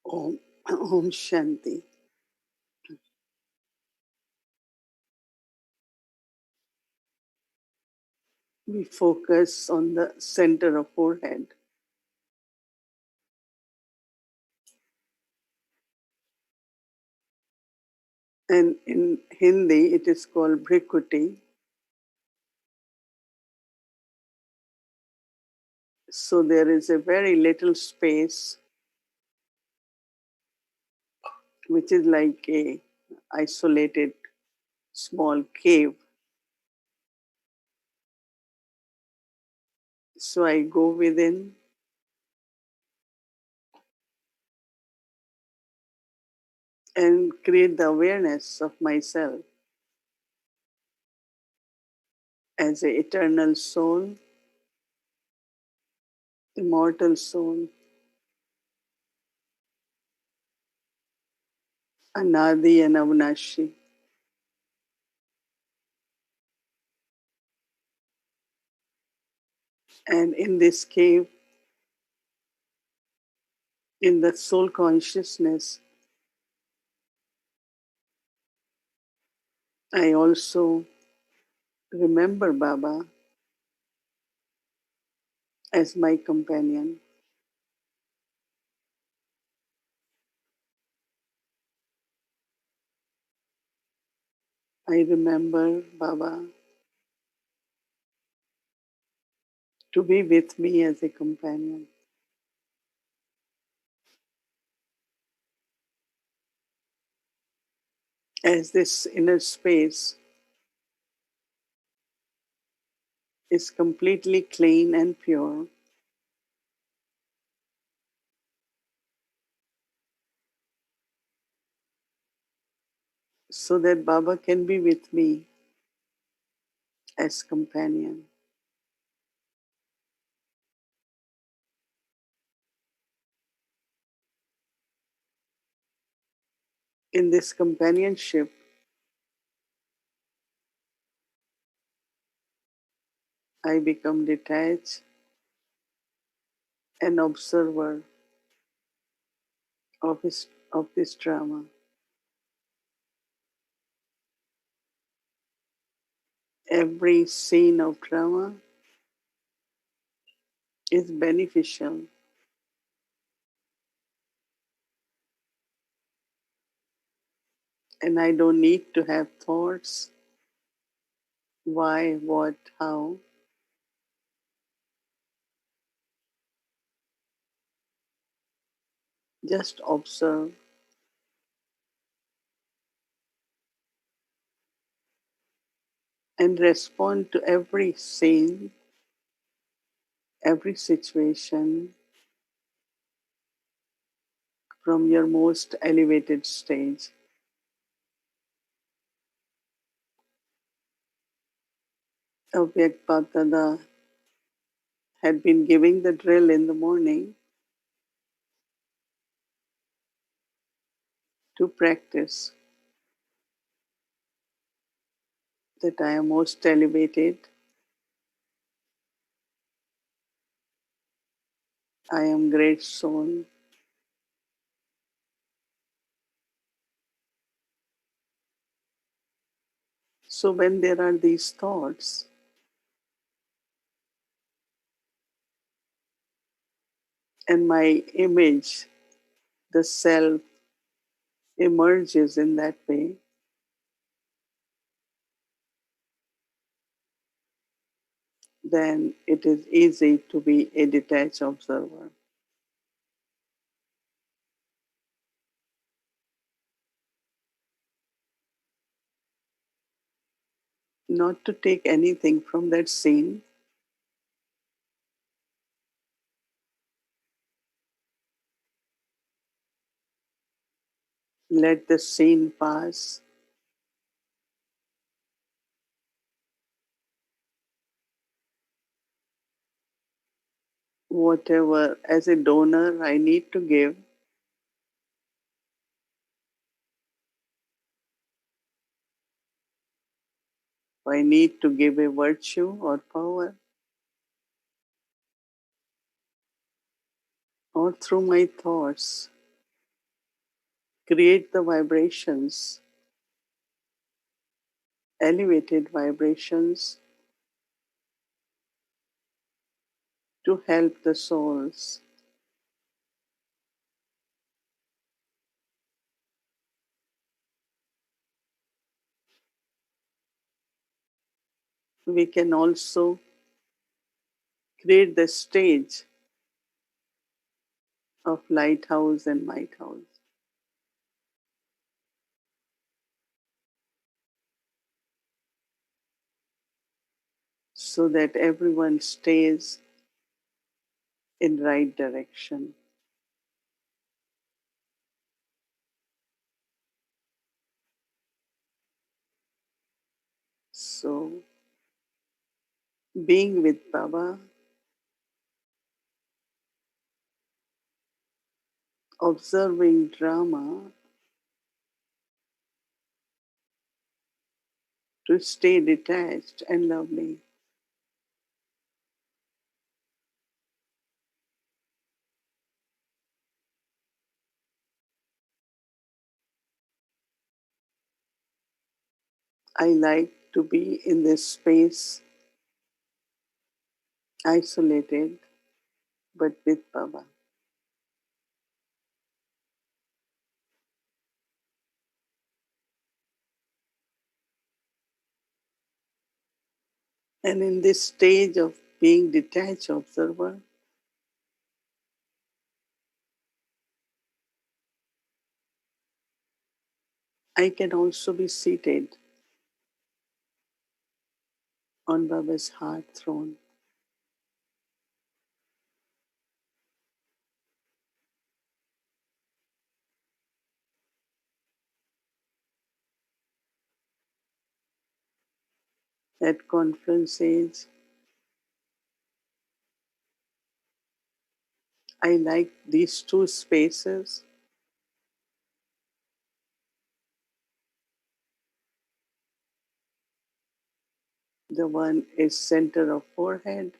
Om, Om Shanti. We focus on the center of forehead. And in Hindi, it is called Bhrikuti. So there is a very little space, which is like a isolated small cave. So I go within and create the awareness of myself as an eternal soul, immortal soul, Anadi and Avinashi. And in this cave, in the soul consciousness, I also remember Baba as my companion. I remember Baba to be with me as a companion. As this inner space is completely clean and pure, so that Baba can be with me as companion. In this companionship, I become detached, an observer of this drama. Every scene of drama is beneficial, and I don't need to have thoughts why, what, how. Just observe and respond to every scene, every situation from your most elevated stage. Avyak Bapdada had been giving the drill in the morning to practice that I am most elevated, I am great soul. So when there are these thoughts, and my image, the self, emerges in that way, then it is easy to be a detached observer. Not to take anything from that scene, let the scene pass. Whatever, as a donor, I need to give, I need to give a virtue or power, or through my thoughts, create the vibrations, elevated vibrations to help the souls. We can also create the stage of lighthouse and lighthouse so that everyone stays in right direction. So being with Baba, observing drama to stay detached and lovely. I like to be in this space, isolated, but with Baba. And in this stage of being detached observer, I can also be seated on Baba's heart throne. At conferences, I like these two spaces. The one is center of forehead,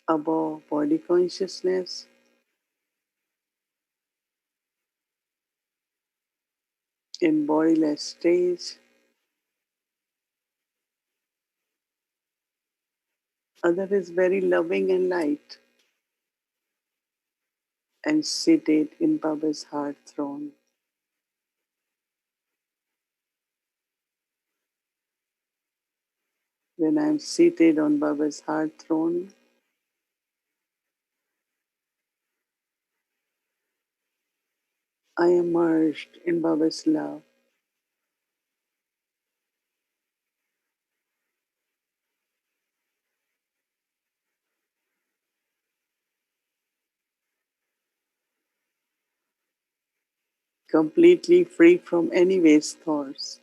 above body consciousness, in bodiless stage. Other is very loving and light and seated in Baba's heart throne. When I am seated on Baba's heart throne, I am merged in Baba's love. Completely free from any waste thoughts,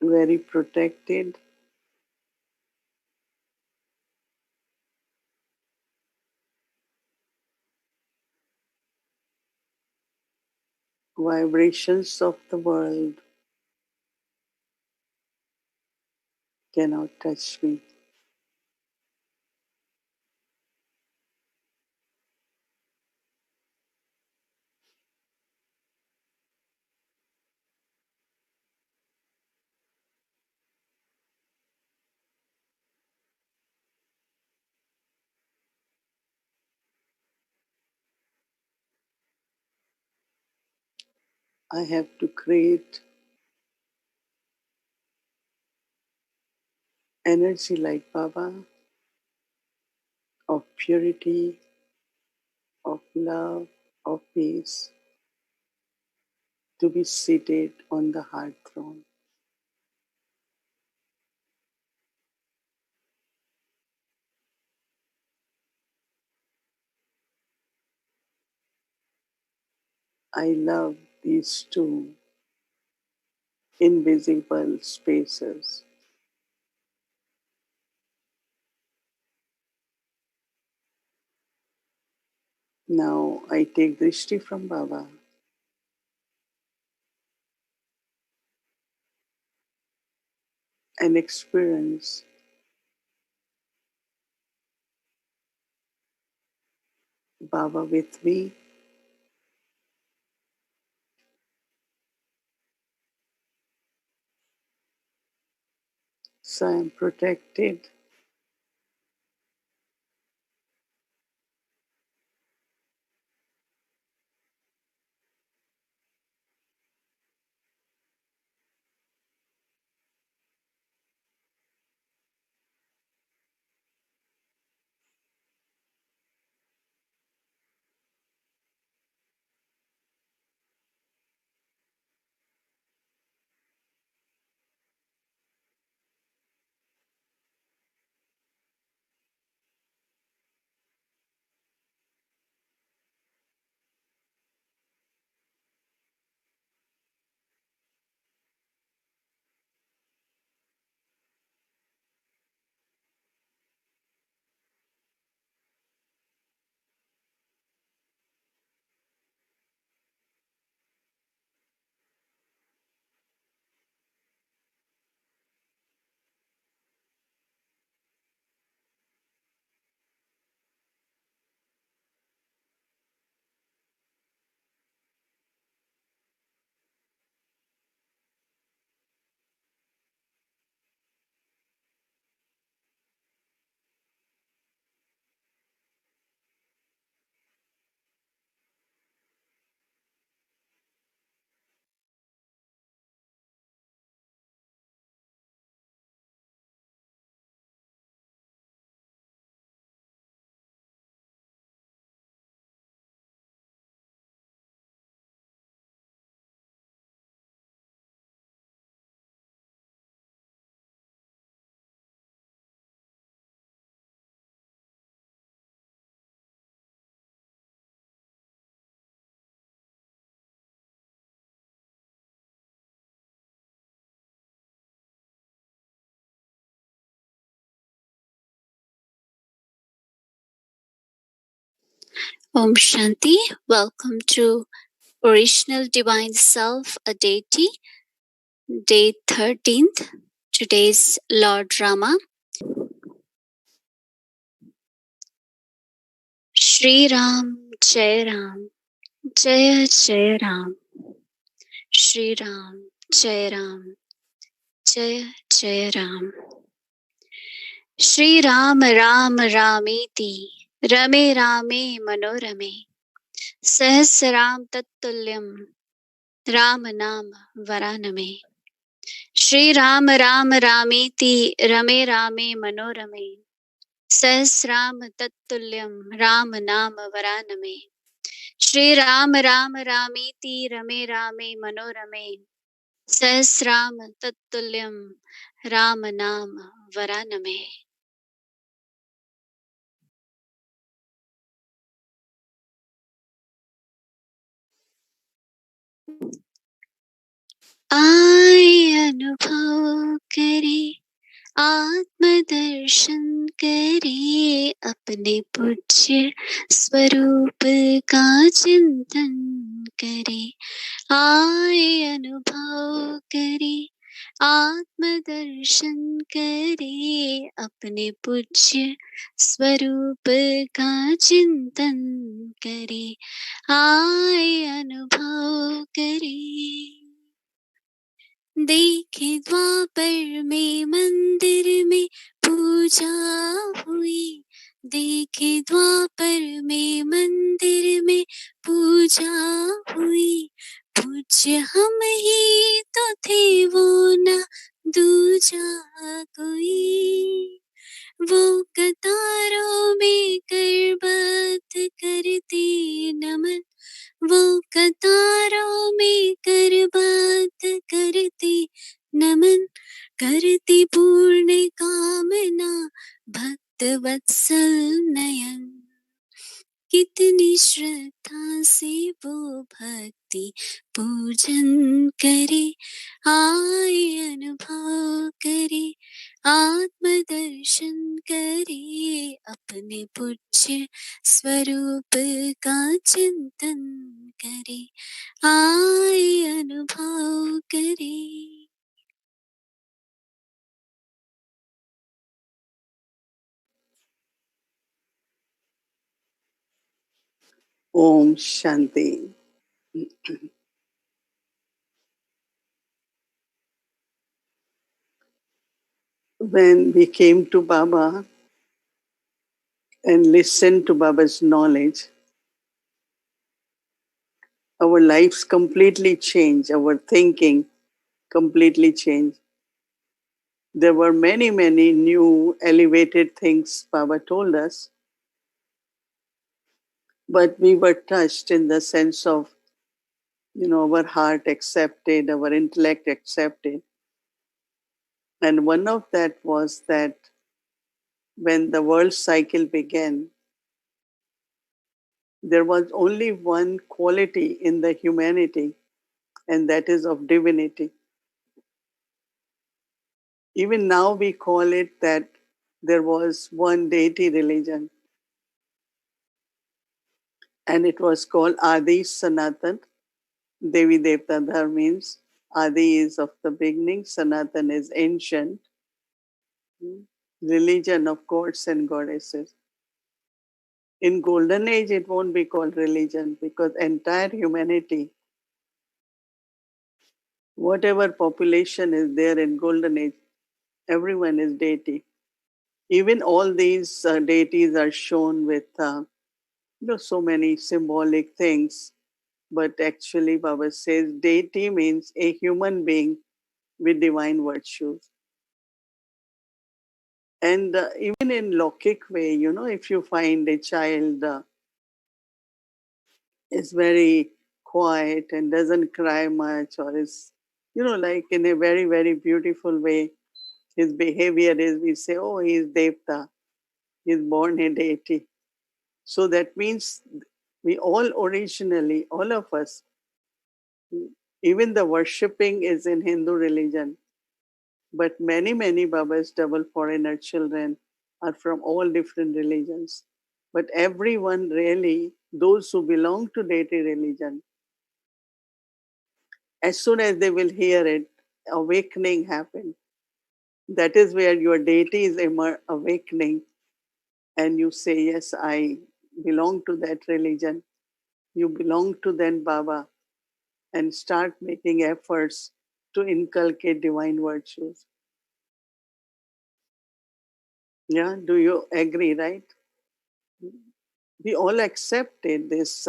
very protected, vibrations of the world cannot touch me. I have to create energy like Baba of purity, of love, of peace to be seated on the heart throne. I love these two invisible spaces. Now I take drishti from Baba and experience Baba with me. So I'm protected. Om Shanti. Welcome to Original Divine Self, a Deity, day 13th. Today's Lord Rama. Shri Ram, Jai Ram, Jaya Jaya Ram. Shri Ram, Jai Ram, Jaya Jaya Ram. Shri Ram, Ram Ramiti, Rame Rame Manorame, Sahasram Tattulyam, Ram Nam Varaname. Shri Ram Ram Ramiti Rame Rame Manorame Sahasram Tattulyam Ram Nam Varaname Shri Ram Ram Ramiti Rame Rame Manorame Sahasram Tattulyam Ram Nam Varaname. आए अनुभव करे आत्मदर्शन करे अपने पूज्य स्वरूप का चिंतन करे आए अनुभव करे आत्मदर्शन करे अपने पूज्य स्वरूप का चिंतन करे आए अनुभव करे देखे द्वापर में मंदिर में पूजा हुई देखे द्वापर में मंदिर में पूजा हुई पूज्य हम ही तो थे वो ना दूजा कोई वो कतारों में करबद्ध करते नमन वो कतारों में करबद्ध करते नमन करते पूर्ण कामना भक्त वत्सल नयन कितनी श्रद्धा से वो भक्ति पूजन करे आए अनुभव करे आत्मदर्शन करे अपने पूज्य स्वरूप का चिंतन करे आए अनुभव करे Om Shanti. When we came to Baba and listened to Baba's knowledge, our lives completely changed, our thinking completely changed. There were many, many new elevated things Baba told us, but we were touched in the sense of, our heart accepted, our intellect accepted. And one of that was that when the world cycle began, there was only one quality in the humanity, and that is of divinity. Even now, we call it that there was one deity religion, and it was called Adi Sanatan. Devi Devta Dhar means Adi is of the beginning, Sanatan is ancient, religion of gods and goddesses. In golden age, it won't be called religion because entire humanity, whatever population is there in golden age, everyone is deity. Even all these deities are shown with so many symbolic things. But actually, Baba says deity means a human being with divine virtues. And even in Lokik way, if you find a child is very quiet and doesn't cry much, or is, like in a very, very beautiful way, his behavior is, we say, oh, he's Devta, he's born a deity. So that means we all originally, all of us, even the worshipping is in Hindu religion. But many, many Baba's double foreigner children are from all different religions. But everyone really, those who belong to deity religion, as soon as they will hear it, awakening happen. That is where your deity is awakening, and you say, yes, I belong to that religion. You belong to then Baba, and start making efforts to inculcate divine virtues. Yeah, do you agree, right? We all accepted this,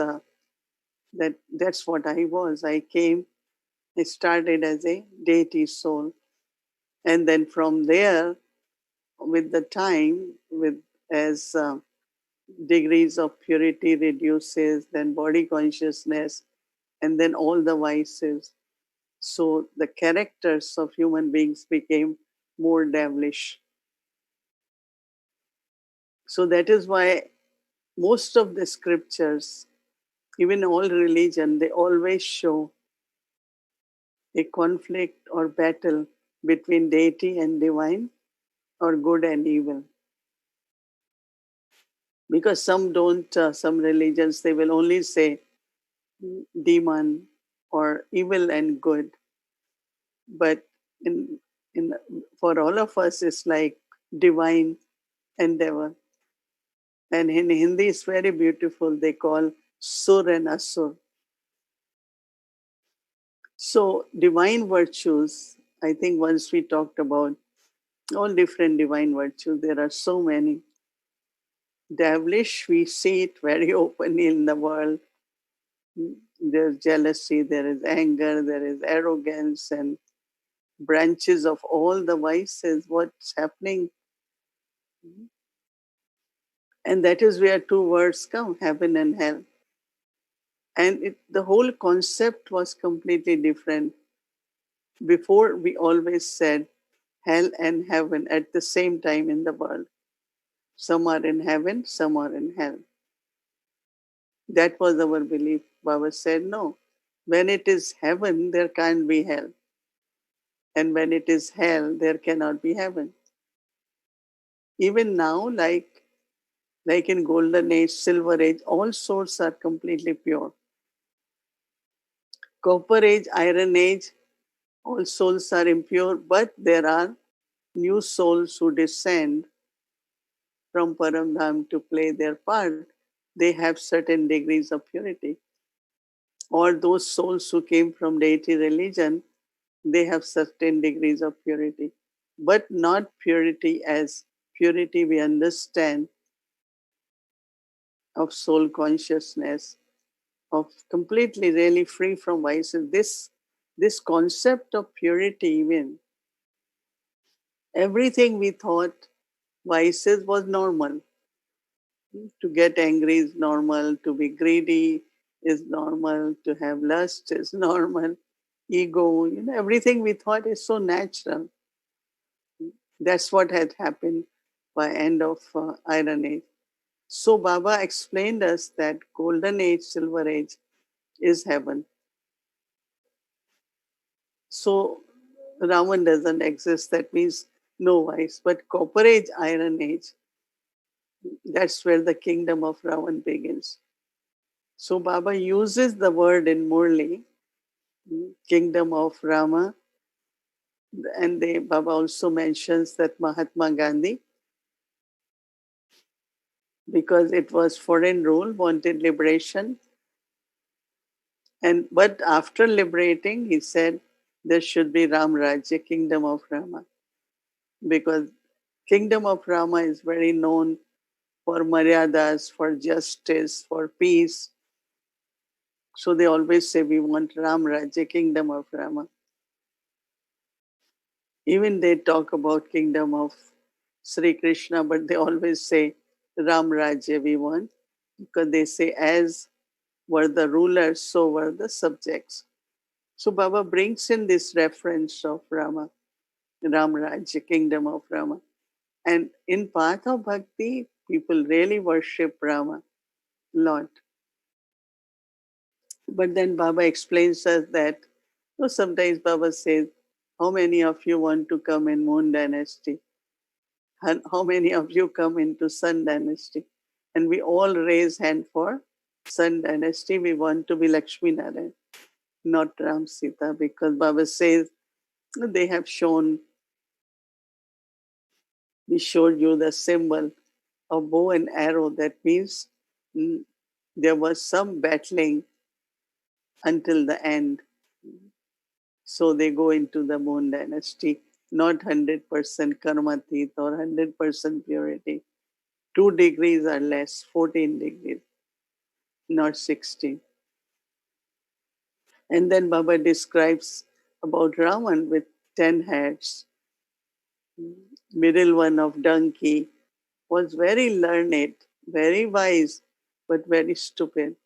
that's what I was. I came, I started as a deity soul. And then from there, with the time, with as degrees of purity reduces, then body consciousness, and then all the vices. So the characters of human beings became more devilish. So that is why most of the scriptures, even all religion, they always show a conflict or battle between deity and divine, or good and evil. Because some religions, they will only say demon or evil and good. But in, in for all of us, it's like divine endeavor. And in Hindi, it's very beautiful. They call sur and asur. So divine virtues, I think once we talked about all different divine virtues, there are so many. Devilish, we see it very openly in the world. There's jealousy, there is anger, there is arrogance, and branches of all the vices. What's happening? And that is where two words come, heaven and hell. And the whole concept was completely different. Before, we always said hell and heaven at the same time in the world. Some are in heaven, some are in hell. That was our belief. Baba said, no, when it is heaven, there can't be hell. And when it is hell, there cannot be heaven. Even now, like in golden age, silver age, all souls are completely pure. Copper age, iron age, all souls are impure, but there are new souls who descend from Paramdham to play their part. they have certain degrees of purity. Or those souls who came from deity religion, they have certain degrees of purity. But not purity as purity we understand of soul consciousness, of completely really free from vices. This concept of purity, even everything we thought vices was normal. To get angry is normal, to be greedy is normal, to have lust is normal, ego, everything we thought is so natural. That's what had happened by end of Iron Age. So Baba explained us that golden age, silver age is heaven. So Ravan doesn't exist. That means no vice. But copper age, iron age, that's where the kingdom of Ravan begins. So Baba uses the word in Murli, kingdom of Rama, and Baba also mentions that Mahatma Gandhi, because it was foreign rule, wanted liberation. And but after liberating, he said there should be Ram Rajya, kingdom of Rama, because kingdom of Rama is very known for maryadas, for justice, for peace. So they always say we want Ram Rajya, kingdom of Rama. Even they talk about kingdom of Sri Krishna, but they always say Ram Rajya we want, because they say as were the rulers, so were the subjects. So Baba brings in this reference of Rama, Ram Rajya, kingdom of Rama. And in path of bhakti, people really worship Rama a lot. But then Baba explains us that sometimes Baba says, how many of you want to come in Moon Dynasty? And how many of you come into Sun Dynasty? And we all raise hand for Sun Dynasty. We want to be Lakshmi Narayan, not Ram Sita, because Baba says they have shown, we showed you the symbol of bow and arrow. That means there was some battling until the end. So they go into the Moon Dynasty, not 100% karmatit or 100% purity. 2 degrees or less, 14 degrees, not 16. And then Baba describes about Ravan with 10 heads. Middle one of donkey was very learned, very wise, but very stupid.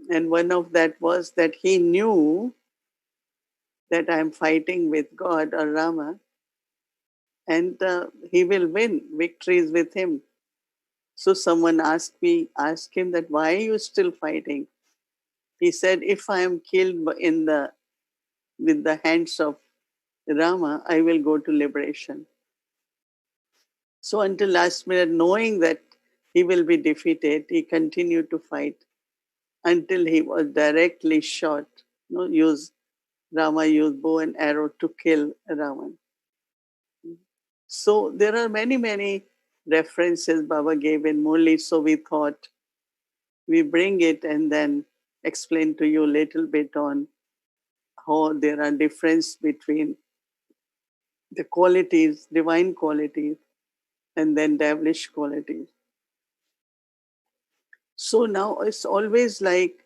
And one of that was that he knew that I'm fighting with God or Rama, and he will win. Victory is with him. So someone asked him that why are you still fighting? He said, if I am killed with the hands of Rama, I will go to liberation. So until last minute, knowing that he will be defeated, he continued to fight until he was directly shot. Rama used bow and arrow to kill Ravan. So there are many, many references Baba gave in Murli. So we thought we bring it and then explain to you a little bit on how there are difference between the qualities, divine qualities, and then devilish qualities. So now it's always like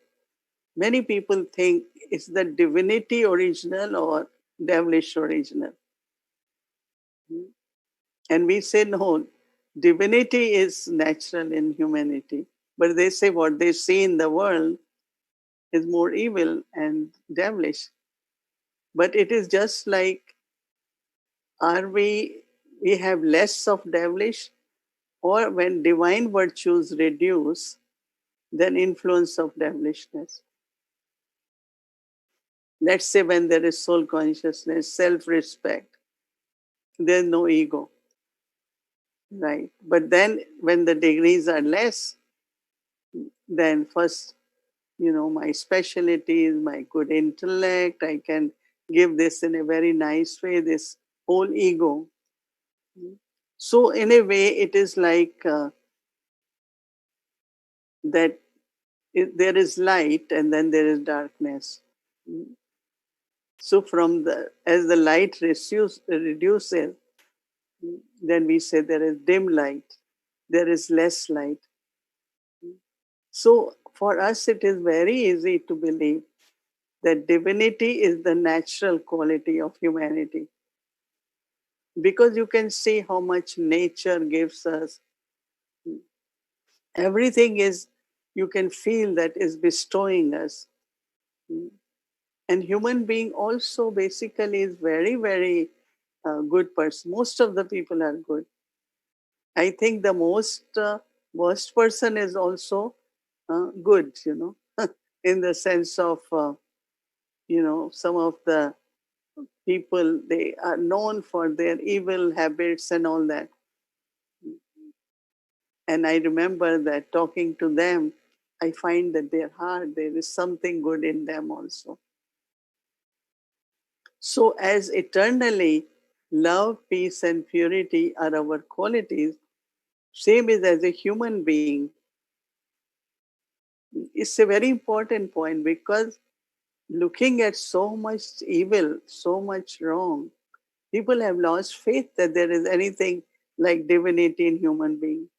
many people think is the divinity original or devilish original. And we say no, divinity is natural in humanity. But they say what they see in the world is more evil and devilish. But it is just like, are we have less of devilish, or when divine virtues reduce, then influence of devilishness. Let's say when there is soul consciousness, self-respect, there's no ego, right? But then when the degrees are less, then first, my specialty is my good intellect. I can give this in a very nice way, this whole ego. So in a way, it is like that there is light and then there is darkness. So from the as the light reduces, then we say there is dim light, there is less light. So for us, it is very easy to believe that divinity is the natural quality of humanity, because you can see how much nature gives us. Everything is, you can feel that is bestowing us. And human being also basically is very, very good person. Most of the people are good. I think the most worst person is also good, in the sense of, some of the people, they are known for their evil habits and all that. And I remember that talking to them, I find that their heart, there is something good in them also. So, as eternally love, peace, and purity are our qualities, same is as a human being. It's a very important point, because looking at so much evil, so much wrong, people have lost faith that there is anything like divinity in human being.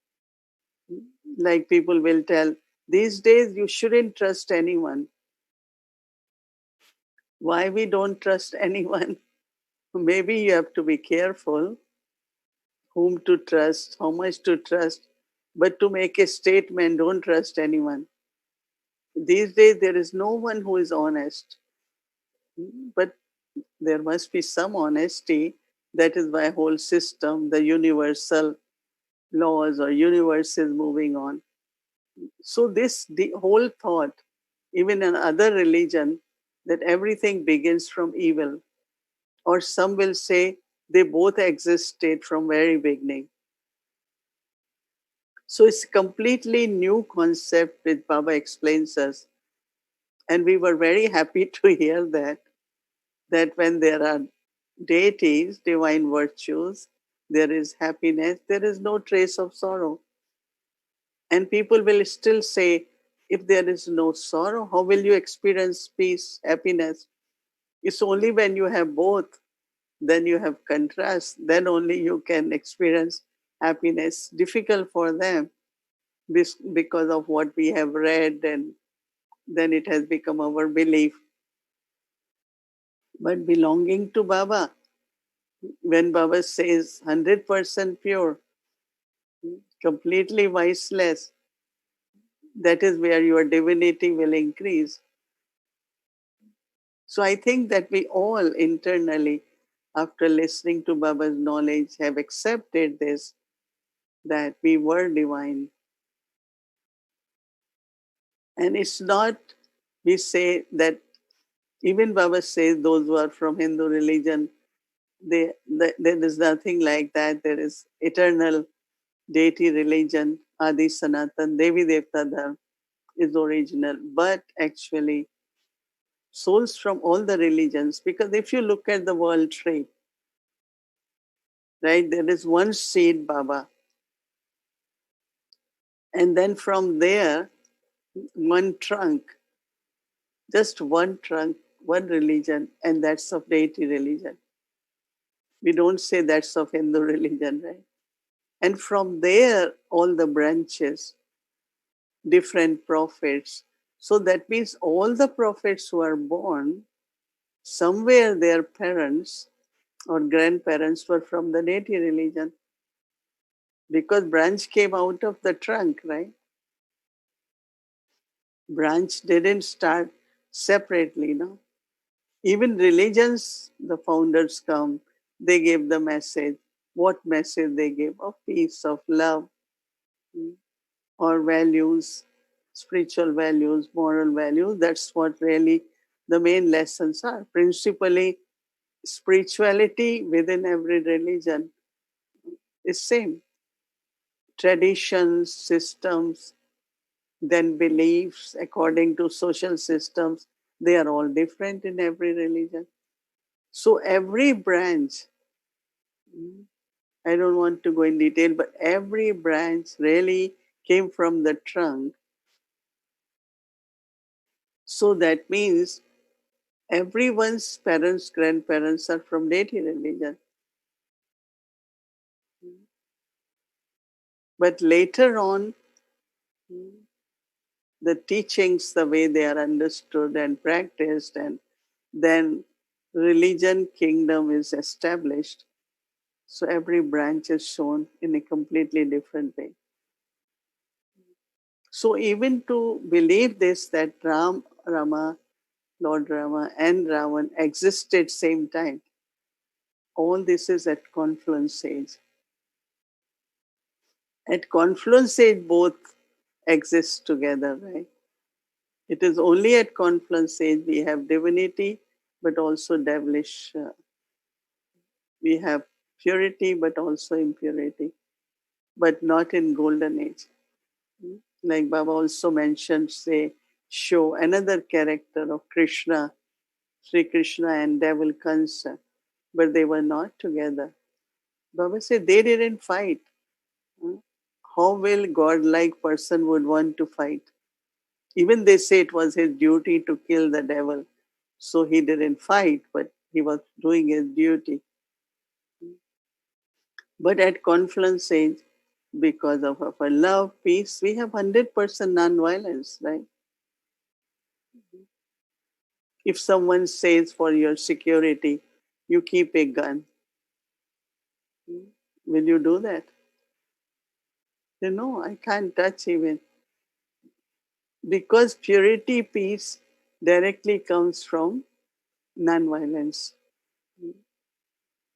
Like people will tell, these days you shouldn't trust anyone. Why we don't trust anyone? Maybe you have to be careful whom to trust, how much to trust. But to make a statement, don't trust anyone. These days, there is no one who is honest. But there must be some honesty. That is why whole system, the universal laws or universe is moving on. So this the whole thought, even in other religion, that everything begins from evil, or some will say they both existed from very beginning. So it's a completely new concept which Baba explains us. And we were very happy to hear that when there are deities, divine virtues, there is happiness, there is no trace of sorrow. And people will still say, if there is no sorrow, how will you experience peace, happiness? It's only when you have both, then you have contrast, then only you can experience happiness. Difficult for them because of what we have read, and then it has become our belief. But belonging to Baba, when Baba says 100% pure, completely viceless, that is where your divinity will increase. So I think that we all internally, after listening to Baba's knowledge, have accepted this, that we were divine. And it's not, we say that, even Baba says those who are from Hindu religion, there is nothing like that. There is eternal deity religion, Adi Sanatan, Devi Devta Dharma is original. But actually, souls from all the religions, because if you look at the world tree, right, there is one seed, Baba. And then from there, one trunk, just one trunk, one religion, and that's of deity religion. We don't say that's of Hindu religion, right? And from there, all the branches, different prophets. So that means all the prophets who are born, somewhere their parents or grandparents were from the deity religion, because branch came out of the trunk, right? Branch didn't start separately, no? Even religions, the founders come, they gave the message. What message they gave? Of peace, of love, or values, spiritual values, moral values. That's what really the main lessons are. Principally, spirituality within every religion is same. Traditions, systems, then beliefs according to social systems, they are all different in every religion. So every branch, I don't want to go in detail, but every branch really came from the trunk. So that means everyone's parents, grandparents are from deity religion. But later on, the teachings, the way they are understood and practiced, and then religion kingdom is established. So every branch is shown in a completely different way. So even to believe this, that Rama, Lord Rama and Ravan existed same time, all this is at confluence age. At confluence age, both exist together, right? It is only at confluence age we have divinity, but also devilish. We have purity, but also impurity, but not in golden age. Like Baba also mentioned, say, show another character of Krishna, Sri Krishna and devil Kansa, but they were not together. Baba said they didn't fight. How will godlike person would want to fight? Even they say it was his duty to kill the devil. So he didn't fight, but he was doing his duty. But at confluence age, because of our love, peace, we have 100% non-violence, right? If someone says for your security, you keep a gun, will you do that? You know, I can't touch even. Because purity, peace directly comes from non-violence.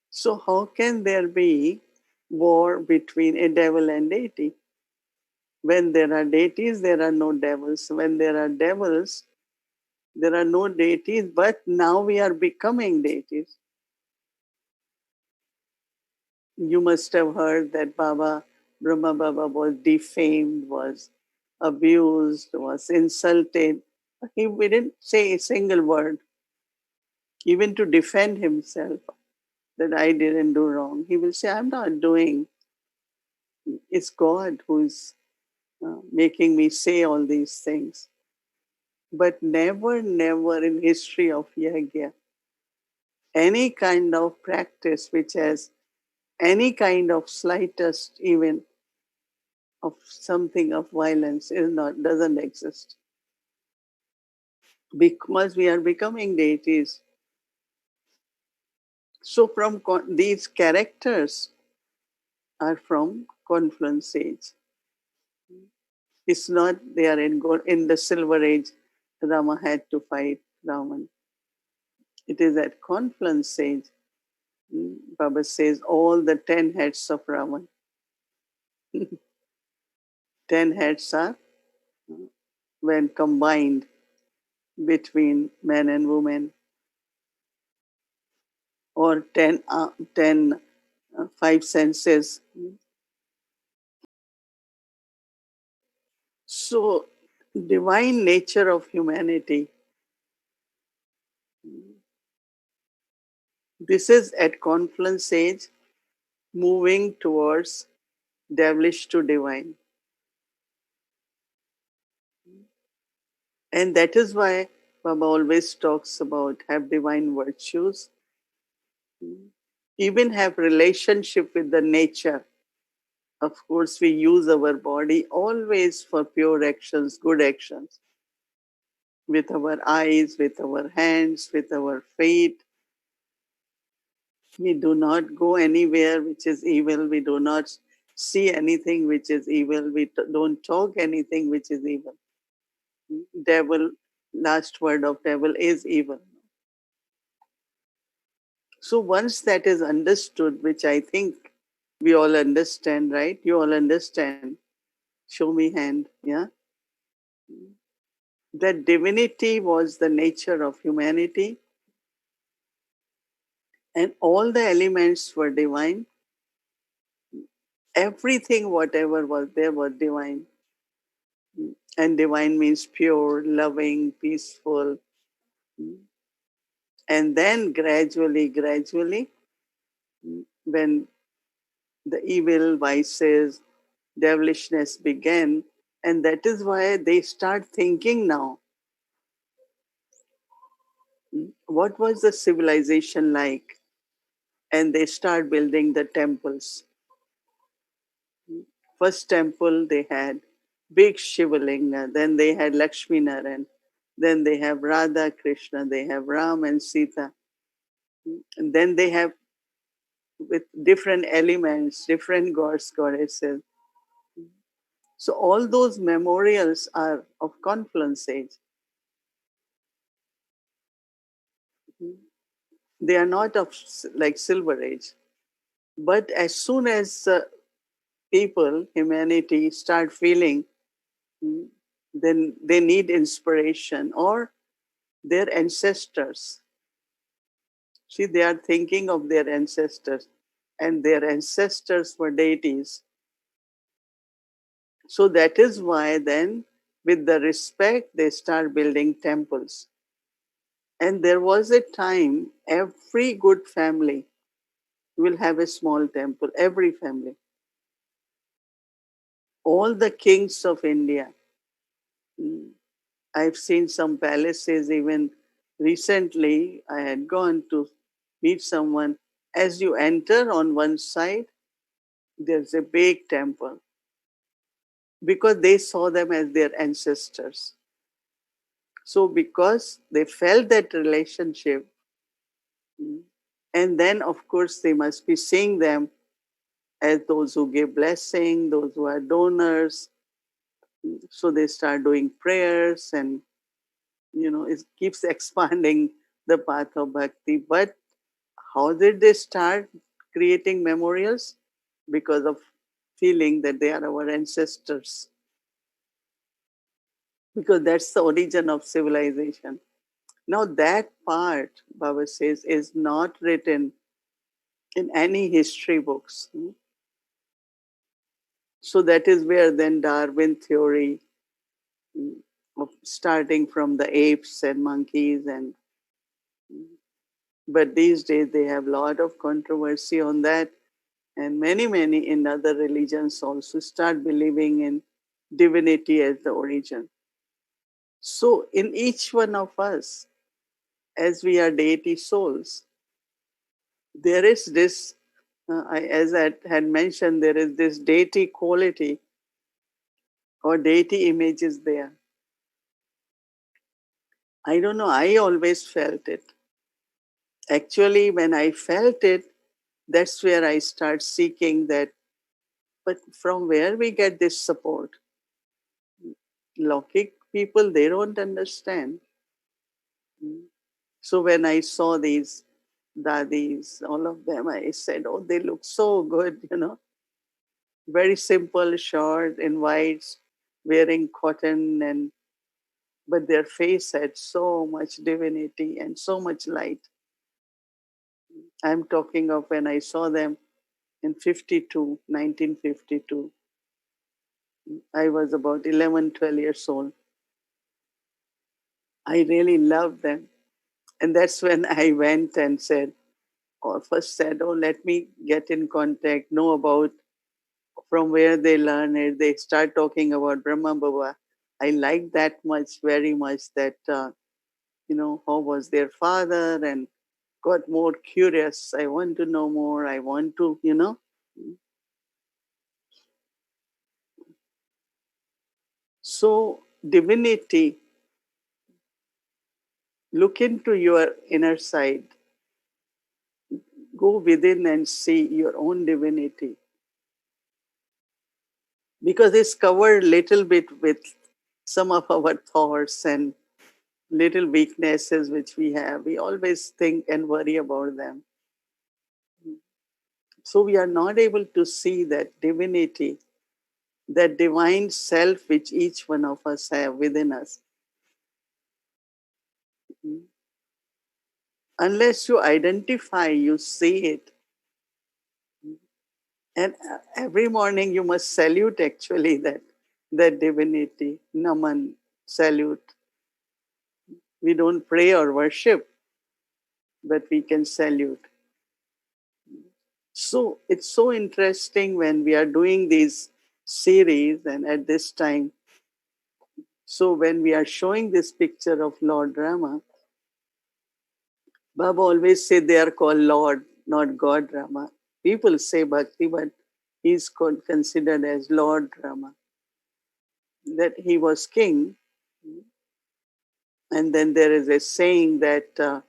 So how can there be war between a devil and deity? When there are deities, there are no devils. When there are devils, there are no deities, but now we are becoming deities. You must have heard that Brahma Baba was defamed, was abused, was insulted. He didn't say a single word, even to defend himself, that I didn't do wrong. He will say, I'm not doing. It's God who's making me say all these things. But never, never in history of Yagya, any kind of practice which has any kind of slightest even of something of violence is not doesn't exist, because we are becoming deities. So from these characters are from confluence age. It's not they are in the silver age. Rama had to fight Ravan. It is at confluence age. Baba says all the 10 heads of Ravan. 10 heads are when combined between men and women, or 10 five senses. So, divine nature of humanity, this is at confluence age, moving towards devilish to divine. And that is why Baba always talks about have divine virtues, even have relationship with the nature. Of course, we use our body always for pure actions, good actions, with our eyes, with our hands, with our feet. We do not go anywhere which is evil. We do not see anything which is evil. We don't talk anything which is evil. Devil, last word of devil is evil. So once that is understood, which I think we all understand, right? You all understand. Show me hand, yeah? That divinity was the nature of humanity, and all the elements were divine. Everything, whatever was there, was divine. And divine means pure, loving, peaceful. And then gradually, when the evil vices, devilishness began, and that is why they start thinking now. what was the civilization like? And they start building the temples. First temple they had big Shivalinga, then they had Lakshmi Narayan, then they have Radha Krishna, they have Ram and Sita, and then they have with different elements, different gods, goddesses. So all those memorials are of confluence age. They are not of like silver age. But as soon as people, humanity, start feeling, mm, then they need inspiration or their ancestors. See, they are thinking of their ancestors, and their ancestors were deities. So that is why then, with the respect, they start building temples. And there was a time every good family will have a small temple, every family. All the kings of India. mm, I've seen some palaces even recently. I had gone to meet someone. As you enter on one side, there's a big temple because they saw them as their ancestors. So, because they felt that relationship, mm, and then of course they must be seeing them as those who give blessing, those who are donors. So they start doing prayers, and it keeps expanding the path of bhakti. But how did they start creating memorials? Because of feeling that they are our ancestors, because that's the origin of civilization. Now, that part, Baba says, is not written in any history books. So, that is where then Darwin theory, mm, of starting from the apes and monkeys, and but these days they have a lot of controversy on that, and many in other religions also start believing in divinity as the origin. So, in each one of us, as we are deity souls, there is this, as I had mentioned, there is this deity quality or deity images there. I don't know, I always felt it. Actually, when I felt it, that's where I start seeking that. But from where we get this support? Lokik people, they don't understand. So when I saw these dadis, all of them, I said, oh, they look so good. Very simple, short, in whites, wearing cotton, and but their face had so much divinity and so much light. I'm talking of when I saw them in 1952. I was about 11, 12 years old. I really loved them. And that's when I went and said, or first said, oh, let me get in contact, know about from where they learn it. They start talking about Brahma Baba. I like that much, very much, that, how was their father, and got more curious. I want to know more. I want to. So, divinity, look into your inner side, go within and see your own divinity, because it's covered little bit with some of our thoughts and little weaknesses which we have. We always think and worry about them. So we are not able to see that divinity, that divine self which each one of us have within us. Unless you identify, you see it. And every morning you must salute actually that divinity. Naman, salute. We don't pray or worship, but we can salute. So it's so interesting when we are doing these series, and at this time, so when we are showing this picture of Lord Rama, Baba always say they are called Lord, not God Rama. People say Bhakti, but he's considered as Lord Rama. That he was king. And then there is a saying that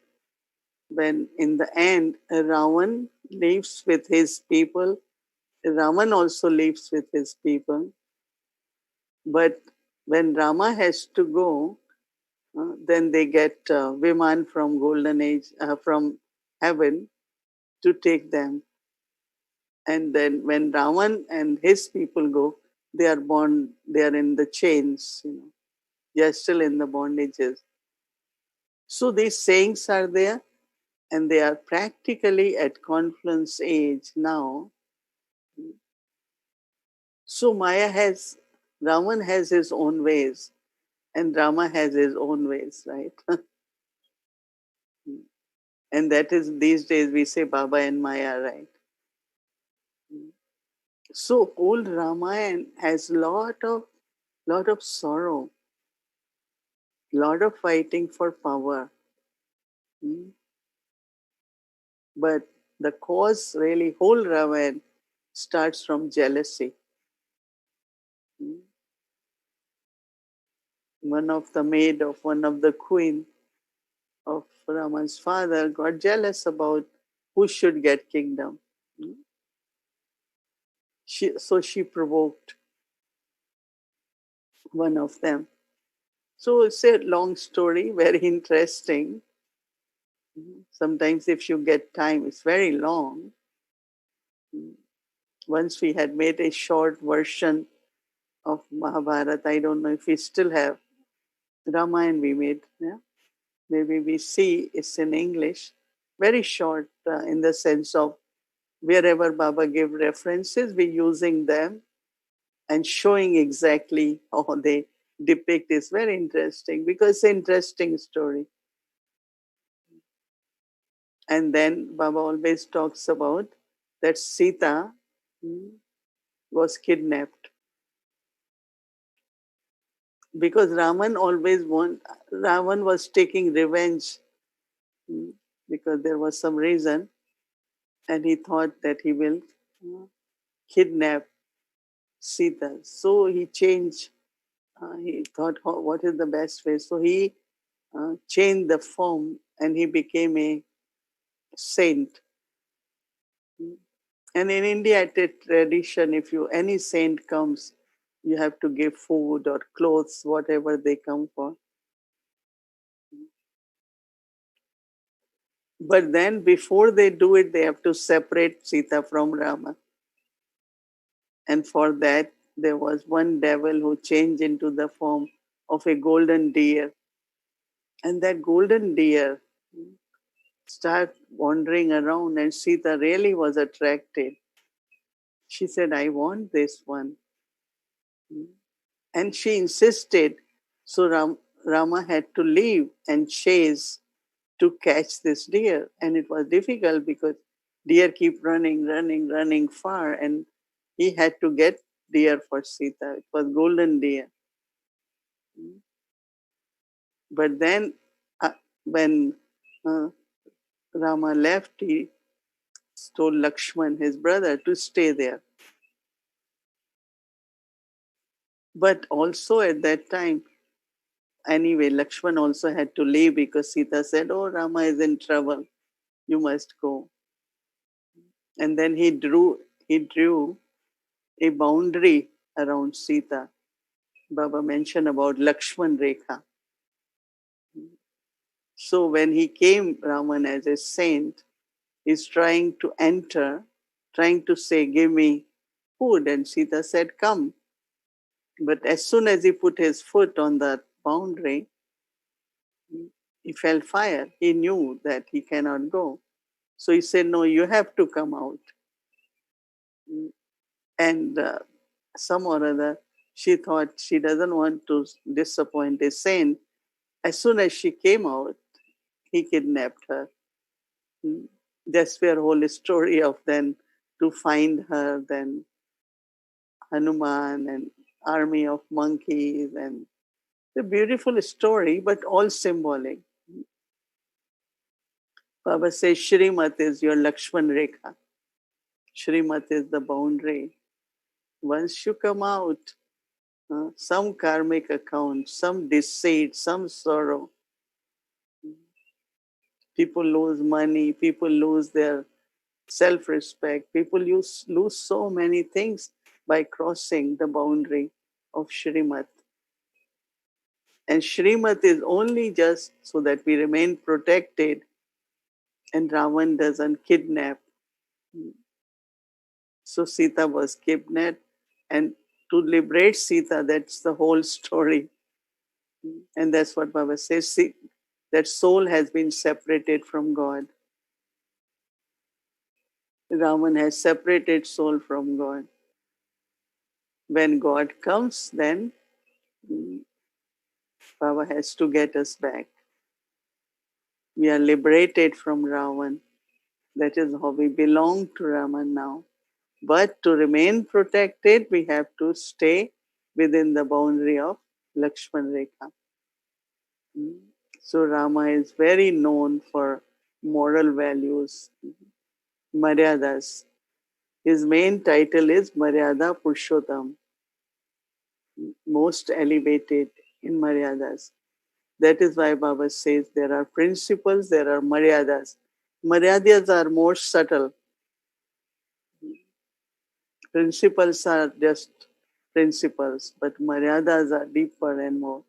when in the end Ravan lives with his people, Raman also lives with his people. But when Rama has to go, then they get Viman from Golden Age, from heaven to take them. And then when Ravan and his people go, they are born, they are in the chains, they are still in the bondages. So these sayings are there, and they are practically at confluence age now. So Ravan has his own ways, and Rama has his own ways, right? And that is these days we say Baba and Maya, right? So old Ramayana has lot of sorrow, lot of fighting for power. Mm. But the cause really, whole Ramayana starts from jealousy. Mm. One of the maid of one of the queen of Rama's father got jealous about who should get kingdom. Mm. So she provoked one of them. So it's a long story, very interesting. Mm. Sometimes if you get time, it's very long. Mm. Once we had made a short version of Mahabharata. I don't know if we still have. Ramayana we made. Yeah? Maybe we see it's in English. Very short in the sense of wherever Baba gave references, we using them and showing exactly how they depict is very interesting because it's an interesting story. And then Baba always talks about that Sita was kidnapped because Ravan was taking revenge because there was some reason and he thought that he will kidnap Sita. So he changed, he thought, what is the best way? So he changed the form and he became a saint. And in India, at a tradition, if you any saint comes, you have to give food or clothes, whatever they come for. But then before they do it, they have to separate Sita from Rama. And for that, there was one devil who changed into the form of a golden deer. And that golden deer started wandering around, and Sita really was attracted. She said, I want this one. And she insisted. So Rama had to leave and chase to catch this deer. And it was difficult because deer keep running, running, running far. And he had to get deer for Sita. It was golden deer. But then uh, when uh, Rama left, he told Lakshman, his brother, to stay there. But also at that time, anyway, Lakshman also had to leave because Sita said, oh, Rama is in trouble. You must go. And then he drew a boundary around Sita. Baba mentioned about Lakshman Rekha. So when he came, Raman as a saint, is trying to enter, trying to say, give me food. And Sita said, come. But as soon as he put his foot on that boundary, he felt fire. He knew that he cannot go. So he said, no, you have to come out. And some or other, she thought she doesn't want to disappoint a saint. As soon as she came out, he kidnapped her. Mm. That's where whole story of then to find her, then Hanuman and army of monkeys, and a beautiful story, but all symbolic. Baba says Shrimat is your Lakshman Rekha. Shrimat is the boundary. Once you come out, some karmic account, some deceit, some sorrow, people lose money, people lose their self respect, people lose so many things by crossing the boundary of Shrimat. And Shrimat is only just so that we remain protected and Ravan doesn't kidnap. So Sita was kidnapped, and to liberate Sita, that's the whole story. And that's what Baba says. See, that soul has been separated from God. Ravan has separated soul from God. When God comes, then Baba has to get us back. We are liberated from Ravan. That is how we belong to Raman now. But to remain protected, we have to stay within the boundary of Lakshman Rekha. So Rama is very known for moral values, Maryadas. His main title is Maryada Purushottam, most elevated in Maryadas. That is why Baba says there are principles, there are Maryadas. Maryadas are more subtle. Principles are just principles, but Maryadas are deeper and more.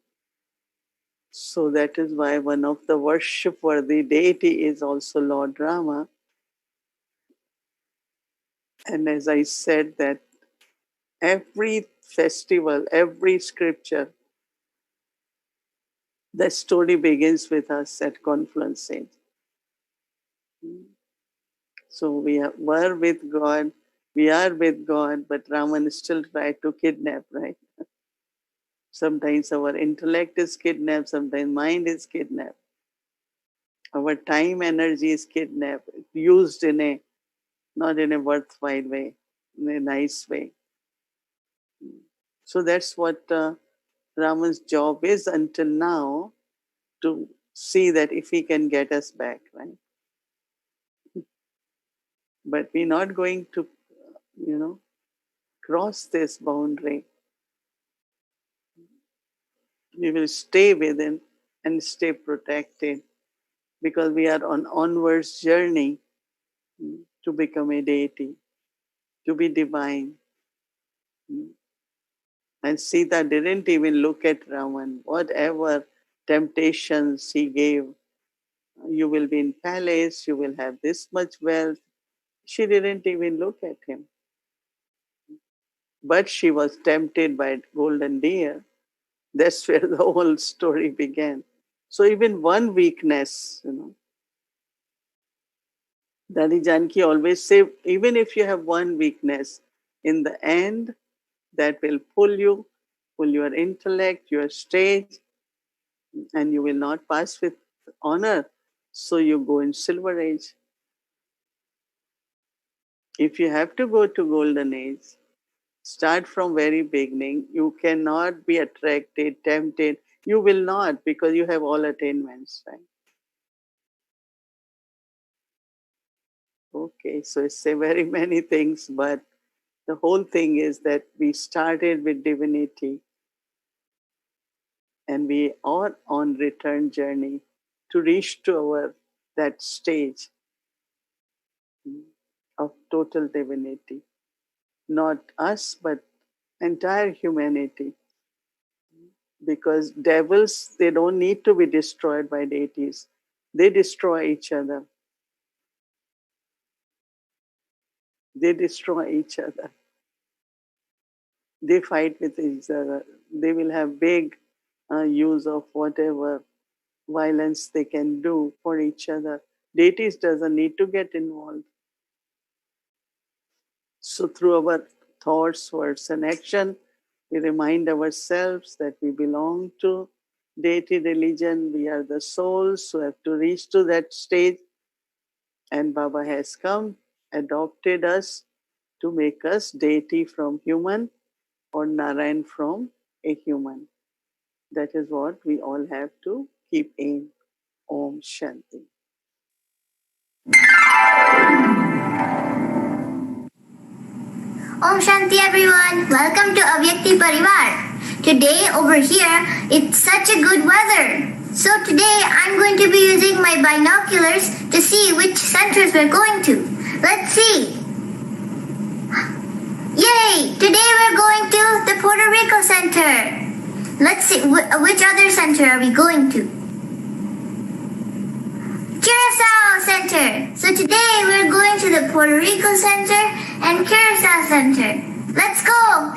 So that is why one of the worship-worthy deity is also Lord Rama. And as I said, that every festival, every scripture, the story begins with us at Confluence Age. So were with God, we are with God, but Raman still tried to kidnap, right? Sometimes our intellect is kidnapped, sometimes mind is kidnapped. Our time, energy is kidnapped, used in a not in a worthwhile way, in a nice way. So that's what Raman's job is until now, to see that if he can get us back, right? But we're not going to, you know, cross this boundary. We will stay within and stay protected because we are on onwards journey to become a deity, to be divine. And Sita didn't even look at Raman. Whatever temptations he gave, you will be in palace, you will have this much wealth. She didn't even look at him. But she was tempted by golden deer. That's where the whole story began. So even one weakness, Dadi Janki always say, even if you have one weakness, in the end, that will pull your intellect, your stage, and you will not pass with honor. So you go in silver age. If you have to go to golden age, start from very beginning. You cannot be attracted, tempted. You will not because you have all attainments, right? Okay, so it's say very many things, but the whole thing is that we started with divinity and we are on return journey to reach to our that stage of total divinity. Not us, but entire humanity. Because devils, they don't need to be destroyed by deities. They destroy each other. They destroy each other. They fight with each other. They will have big use of whatever violence they can do for each other. Deities doesn't need to get involved. So through our thoughts, words, and action, we remind ourselves that we belong to deity religion. We are the souls who have to reach to that stage, and Baba has come, adopted us to make us deity from human or Narayan from a human. That is what we all have to keep in. Om Shanti. Om Shanti everyone, welcome to Avyakti Parivar. Today over here, it's such a good weather. So today I'm going to be using my binoculars to see which centers we're going to. Let's see. Yay! Today we're going to the Puerto Rico Center. Let's see, which other center are we going to? Curacao Center. So today we're going to the Puerto Rico Center and Curacao Center. Let's go!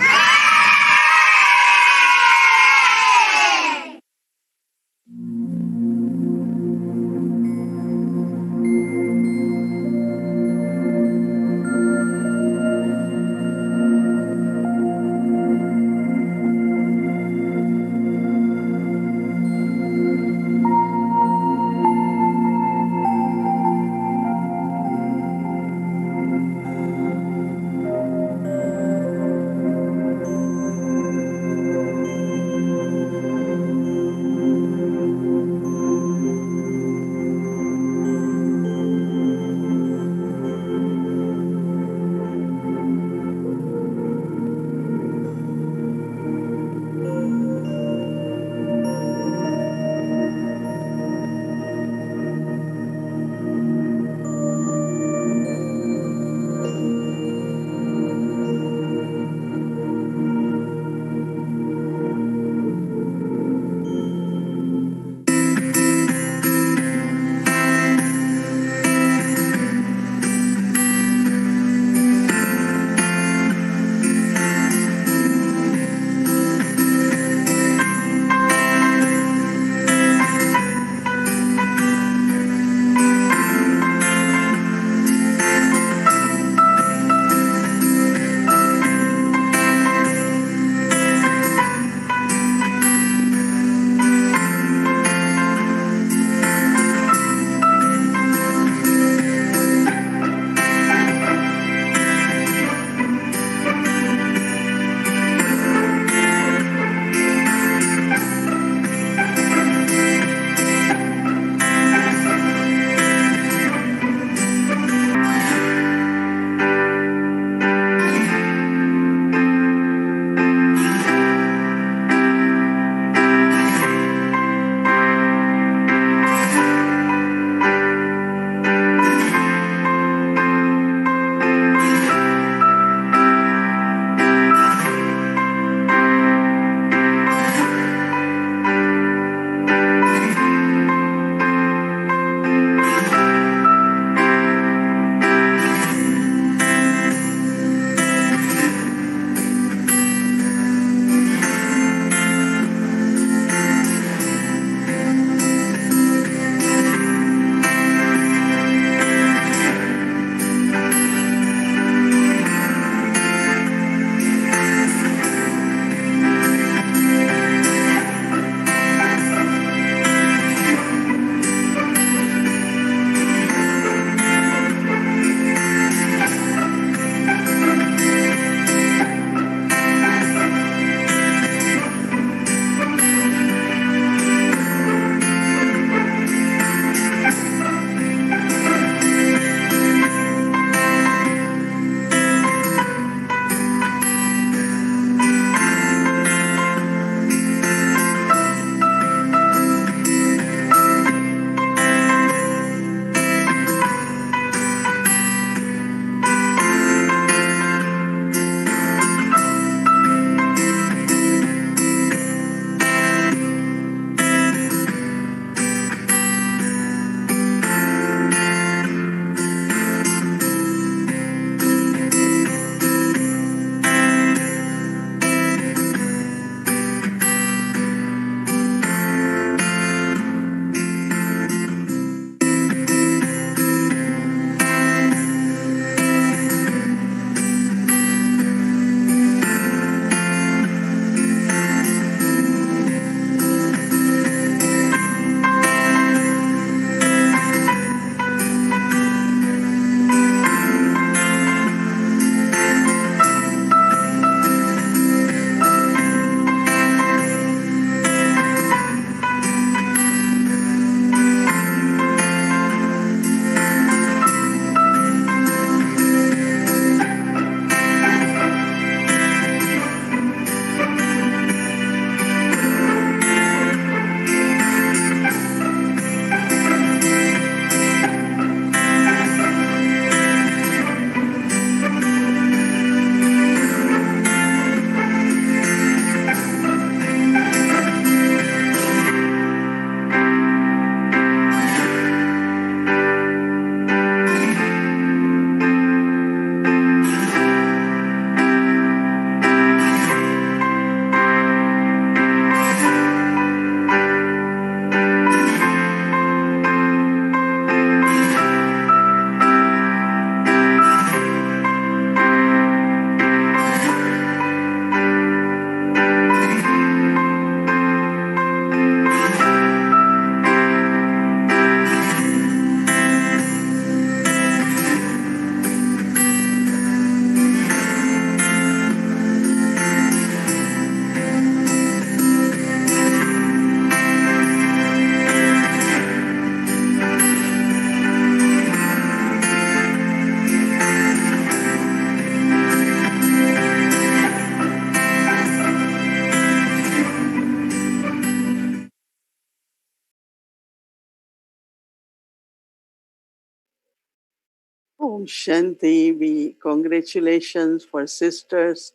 Om Shanti. Congratulations for sisters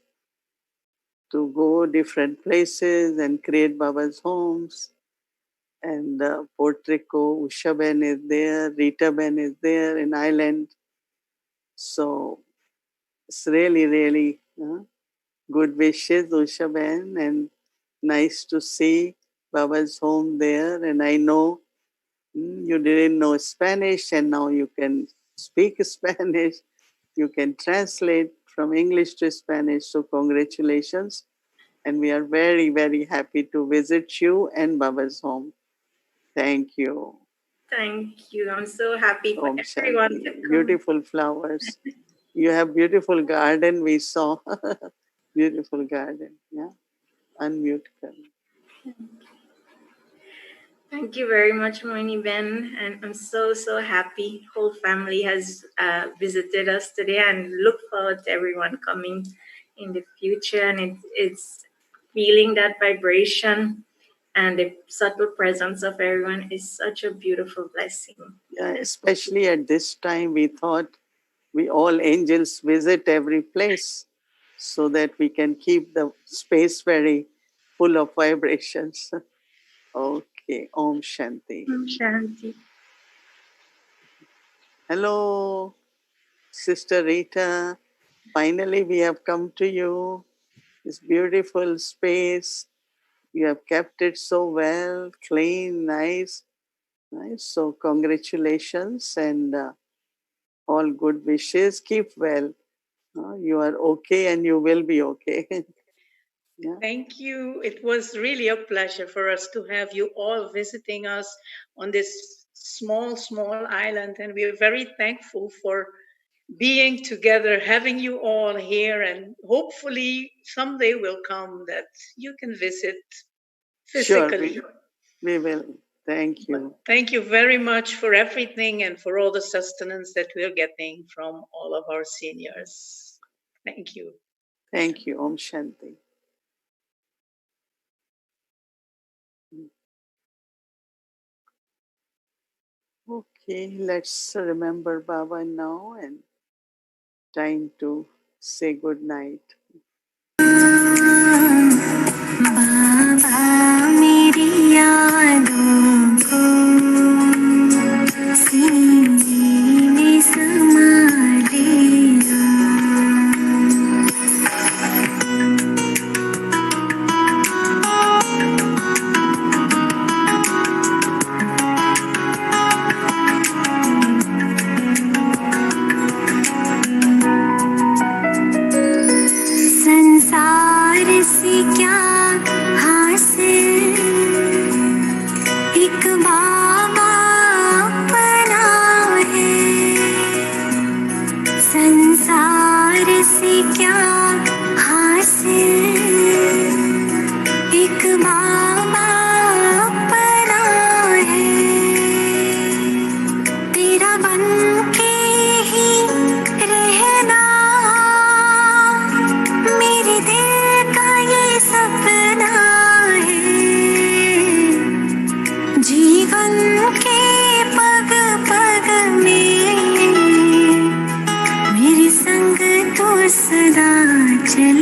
to go different places and create Baba's homes. And Puerto Rico, Usha Ben is there, Rita Ben is there in Ireland. So it's really, really good wishes, Usha Ben, and nice to see Baba's home there. And I know you didn't know Spanish, and now you can speak Spanish. You can translate from English to Spanish. So congratulations. And we are very, very happy to visit you and Baba's home. Thank you. Thank you. I'm so happy for Om everyone Shanti. to come. Beautiful flowers. You have beautiful garden, we saw. Beautiful garden. Yeah. Unmute. Thank you very much, Mohini Ben. And I'm so, so happy. Whole family has visited us today and look forward to everyone coming in the future. And it's feeling that vibration and the subtle presence of everyone is such a beautiful blessing. Yeah, especially at this time, we thought we all angels visit every place so that we can keep the space very full of vibrations. Okay, Om Shanti. Om Shanti. Hello, Sister Rita. Finally, we have come to you. This beautiful space. You have kept it so well, clean, nice. Nice. So, congratulations and all good wishes. Keep well. You are okay and you will be okay. Yeah. Thank you. It was really a pleasure for us to have you all visiting us on this small, small island. And we are very thankful for being together, having you all here. And hopefully someday will come that you can visit physically. Sure, we will. Thank you. But thank you very much for everything and for all the sustenance that we're getting from all of our seniors. Thank you. Thank you. Om Shanti. Okay, let's remember Baba now and time to say good night. बाबा मेरी यादों को सीने में समा लेना संसार से क्या हासिल एक बाबा अपना है संसार से क्या हासिल एक बाबा अपना है तेरा बन के ही रहना मेरे दिल का ये सपना है जीवन के पग पग में मेरे संग तो सदा चल